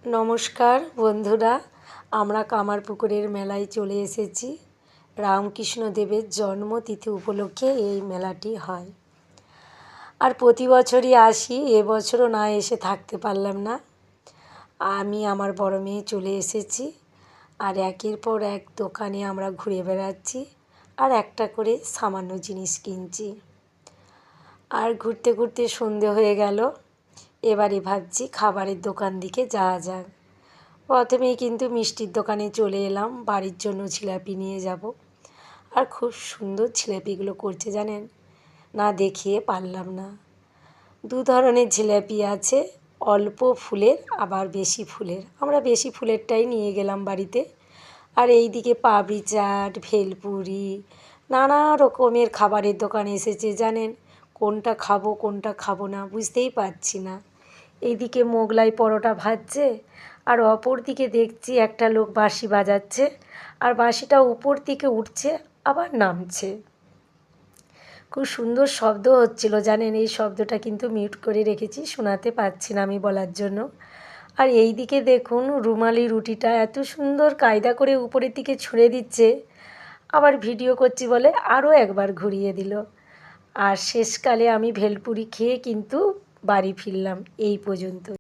নমস্কার বন্ধুরা, আমরা কামারপুকুরের মেলায় চলে এসেছি। রামকৃষ্ণদেবের জন্মতিথি উপলক্ষে এই মেলাটি হয়। আর প্রতি বছরই আসি, এবছরও না এসে থাকতে পারলাম না। আমি আমার বড় মেয়ে চলে এসেছি। আর একের পর এক দোকানে আমরা ঘুরে বেড়াচ্ছি আর একটা করে সামান্য জিনিস কিনছি। আর ঘুরতে ঘুরতে সন্ধে হয়ে গেল। এবারে ভাবছি খাবারের দোকান দিকে যাওয়া যাক। প্রথমেই কিন্তু মিষ্টির দোকানে চলে এলাম, বাড়ির জন্য জিলাপি নিয়ে যাব। আর খুব সুন্দর জিলাপিগুলো করছে জানেন, না দেখিয়ে পারলাম না। দু ধরনের জিলাপি আছে, অল্প ফুলের আবার বেশি ফুলের। আমরা বেশি ফুলেরটাই নিয়ে গেলাম বাড়িতে। আর এই দিকে পাপড়ি চাট, ভেলপুরি, নানা রকমের খাবারের দোকান এসেছে জানেন। কোনটা খাবো কোনটা খাবো না বুঝতেই পারছি না। এইদিকে মোগলাই পরোটা ভাজছে, আর অপর দিকে দেখছি একটা লোক বাঁশি বাজাচ্ছে, আর বাঁশিটা উপর দিকে উঠছে আবার নামছে। খুব সুন্দর শব্দ হচ্ছিল জানেন। এই শব্দটা কিন্তু মিউট করে রেখেছি, শোনাতে পারছি না আমি বলার জন্য। আর এই দিকে দেখুন, রুমালি রুটিটা এত সুন্দর কায়দা করে উপরের দিকে ছুঁড়ে দিচ্ছে, আবার ভিডিও করছি বলে আরও একবার ঘুরিয়ে দিল। আর শেষকালে আমি ভেলপুরি খেয়ে কিন্তু বাড়ি ফিরলাম। এই পর্যন্ত।